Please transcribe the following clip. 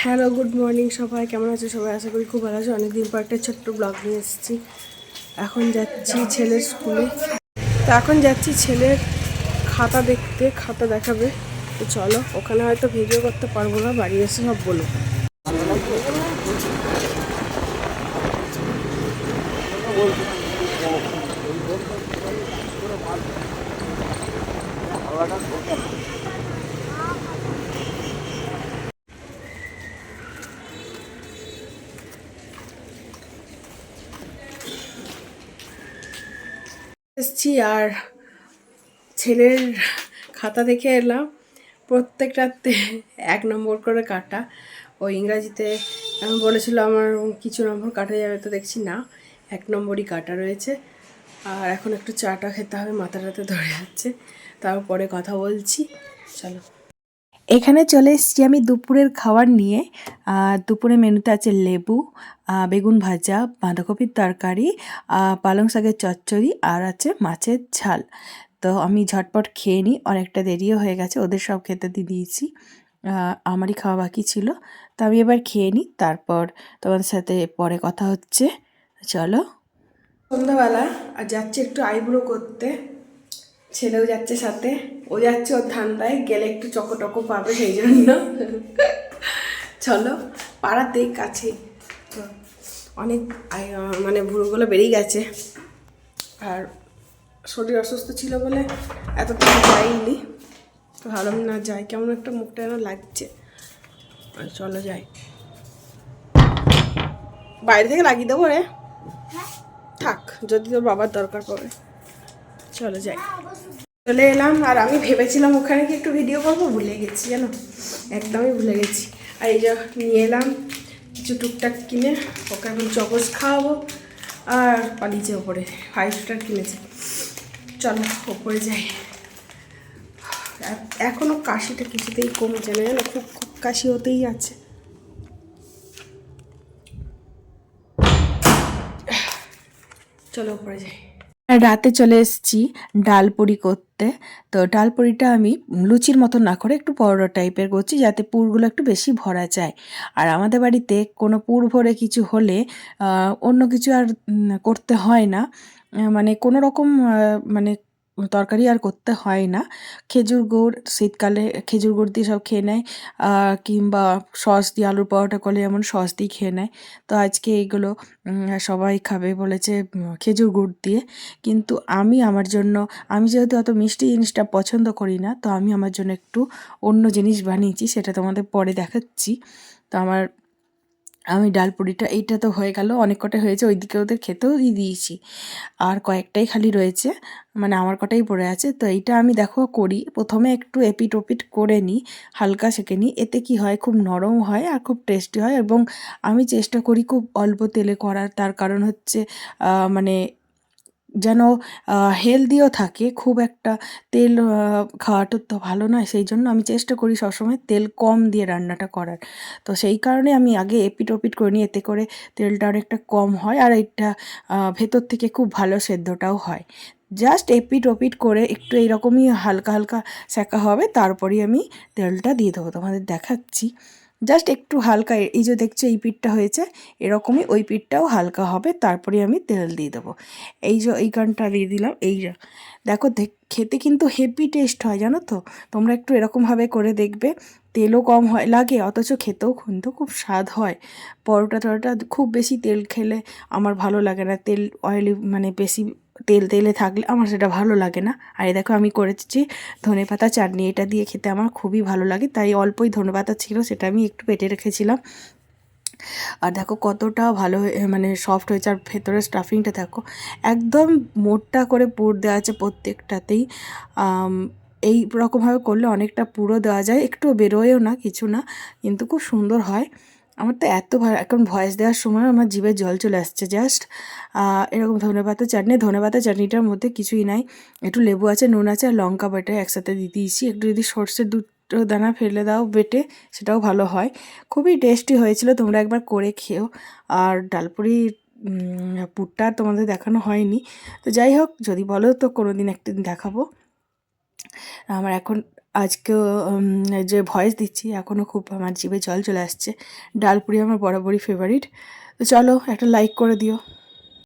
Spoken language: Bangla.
হ্যালো, গুড মর্নিং সবাই। কেমন আছো সবাই? আশা করি খুব ভালো আছো। অনেকদিন পর একটা ছোট্ট ব্লগ নিয়ে এসেছি। এখন যাচ্ছি ছেলের স্কুলে। তো এখন যাচ্ছি ছেলের খাতা দেখতে, খাতা দেখাবে। তো চলো, ওখানে হয়তো ভিডিও করতে পারবো না, বাড়ি এসে সব বলবো। এসছি আর ছেলের খাতা দেখে এলাম। প্রত্যেকটাতে 1 নম্বর করে কাটা। ও ইংরাজিতে বলেছিল আমার কিছু নম্বর কাটা যাবে, তো দেখছি না, 1 নম্বরই কাটা রয়েছে। আর এখন একটু চাটা খেতে হবে, মাথাটাতে ধরে যাচ্ছে। তারপরে কথা বলছি, চলো। এখানে চলে এসেছি আমি দুপুরের খাবার নিয়ে। দুপুরে মেনুতে আছে লেবু, বেগুন ভাজা, বাঁধাকপির তরকারি, পালং শাকের চচ্চড়ি আর আছে মাছের ঝাল। তো আমি ঝটপট খেয়ে নিই, অনেকটা দেরিও হয়ে গেছে, ওদের সব খেতে দিয়ে দিয়েছি। আমারই খাওয়া বাকি ছিল, তো আমি এবার খেয়ে নিই, তারপর তোমাদের সাথে পরে কথা হচ্ছে। চলো। সন্ধ্যাবেলা আর যাচ্ছে একটু আইব্রো করতে। ছেলেও যাচ্ছে সাথে। ও যাচ্ছে ওর ধান্দায়, গেলে একটু চকো পাবে, সেই জন্য। চলো, পাড়াতেই কাছে। তো অনেক মানে ভুরুগুলো বেরিয়ে গেছে। আর শরীর অসুস্থ ছিল বলে এতটুকু যাইনি। তো ভাবলাম না যাই, কেমন একটা মুখটা যেন লাগছে। আর চলো যাই, বাইরে থেকে লাগিয়ে দেবো রে, থাক, যদি তোর বাবার দরকার পড়ে। চলো যাই। চলে এলাম। আর আমি ভেবেছিলাম ওখানে কি একটু ভিডিও করবো, ভুলে গেছি জানো, একদমই ভুলে গেছি। আর এই যে নিয়ে এলাম কিছু টুকটাক কিনে, ওকে এখন চকোস খাওয়াবো। আর পালিয়েছে ওপরে, 5 স্টার কিনেছে। চলো ওপরে যাই। এখনও কাশিটা কিছুতেই কমছে না জানো, খুব খুব কাশি হতেই আছে। চলো ওপরে যাই। রাতে চলে এসেছি ডালপুরি করতে। তো ডালপুরিটা আমি লুচির মতো না করে একটু পরোটা টাইপের করছি, যাতে পুরগুলো একটু বেশি ভরা যায়। আর আমাদের বাড়িতে কোনো পুর ভরে কিছু হলে অন্য কিছু আর করতে হয় না। মানে কোনো রকম মানে তরকারি আর করতে হয় না। খেজুর গুড়, শীতকালে খেজুর গুড় দিয়ে সব খেয়ে নেয়, কিংবা সস দিয়ে আলুর পরোটা করলে যেমন সস দিয়ে খেয়ে নেয়। তো আজকে এইগুলো সবাই খাবে বলেছে খেজুর গুড় দিয়ে। কিন্তু আমি আমার জন্য, আমি যেহেতু অত মিষ্টি জিনিসটা পছন্দ করি না, তো আমি আমার জন্য একটু অন্য জিনিস বানিয়েছি, সেটা তোমাদের পরে দেখাচ্ছি। তো আমি ডালপুরিটা, এইটা তো হয়ে গেল, অনেক কটা হয়েছে, ওইদিকে ওদের খেতেও দিয়ে দিয়েছি। আর কয়েকটাই খালি রয়েছে, মানে আমার কটাই পড়ে আছে। তো এইটা আমি দেখো করি, প্রথমে একটু এপিট ওপিট করে নিই, হালকা সেঁকে নিই। এতে কি হয়, খুব নরম হয় আর খুব টেস্টি হয়। এবং আমি চেষ্টা করি খুব অল্প তেলে করার, তার কারণ হচ্ছে মানে যেন হেলদিও থাকে। খুব একটা তেল খাওয়াটা তো ভালো নয়, সেই জন্য আমি চেষ্টা করি সবসময় তেল কম দিয়ে রান্নাটা করার। তো সেই কারণে আমি আগে এপিট ওপিট করে নিই, এতে করে তেলটা অনেকটা কম হয় আর এটা ভেতর থেকে খুব ভালো সেদ্ধটাও হয়। জাস্ট এপিট ওপিট করে একটু এইরকমই হালকা হালকা সেঁকা হবে, তারপরেই আমি তেলটা দিয়ে দেবো, তোমাদের দেখাচ্ছি। জাস্ট একটু হালকা, এই যে দেখছো এই পিঠটা হয়েছে, এরকমই ওই পিঠটাও হালকা হবে, তারপরে আমি তেল দিয়ে দেবো। এই যে এই গানটা দিয়ে দিলাম, এই দেখো খেতে কিন্তু হেভি টেস্ট হয় জানো তো। তোমরা একটু এরকমভাবে করে দেখবে, তেলও কম হয় লাগে, অথচ খেতেও কিন্তু খুব স্বাদ হয়। পরোটা টরোটা খুব বেশি তেল খেলে আমার ভালো লাগে না, তেল অয়েলি মানে বেশি তেল তেলে থাকলে আমার সেটা ভালো লাগে না। আর এই দেখো আমি করেছি ধনেপাতা চাটনি, এটা দিয়ে খেতে আমার খুবই ভালো লাগে, তাই অল্পই ধনেপাতা ছিল, সেটা আমি একটু পেটে রেখেছিলাম। আর দেখো কতটা ভালো মানে সফট হয়েছে, আর ভেতরে স্টাফিংটা দেখো একদম মোটা করে পুর দেওয়া আছে প্রত্যেকটাতেই। এই রকমভাবে করলে অনেকটা পুরো দেওয়া যায়, একটু বেরোয়ও না, কিছু না, কিন্তু খুব সুন্দর হয়। আমার তো এত ভালো, এখন ভয়েস দেওয়ার সময় আমার জিভে জল চলে আসছে জাস্ট। এরকম ধনেপাতা চাটনিটার মধ্যে কিছুই নাই, একটু লেবু আছে, নুন আছে, আর লঙ্কা বাটা একসাথে দিয়ে দিয়েছি। একটু যদি সর্ষের দুটো দানা ফেলে দাও বেটে, সেটাও ভালো হয়। খুবই টেস্টি হয়েছিল, তোমরা একবার করে খেও। আর ডালপুরির পুরটা তোমাদের দেখানো হয়নি, তো যাই হোক, যদি বলো তো কোনো দিন একদিন দেখাবো। আমার এখন আজকেও যে ভয়েস দিচ্ছি এখনও খুব আমার জিভে জল চলে আসছে। ডালপুরি আমার বরাবরই ফেভারিট। তো চলো একটা লাইক করে দিও।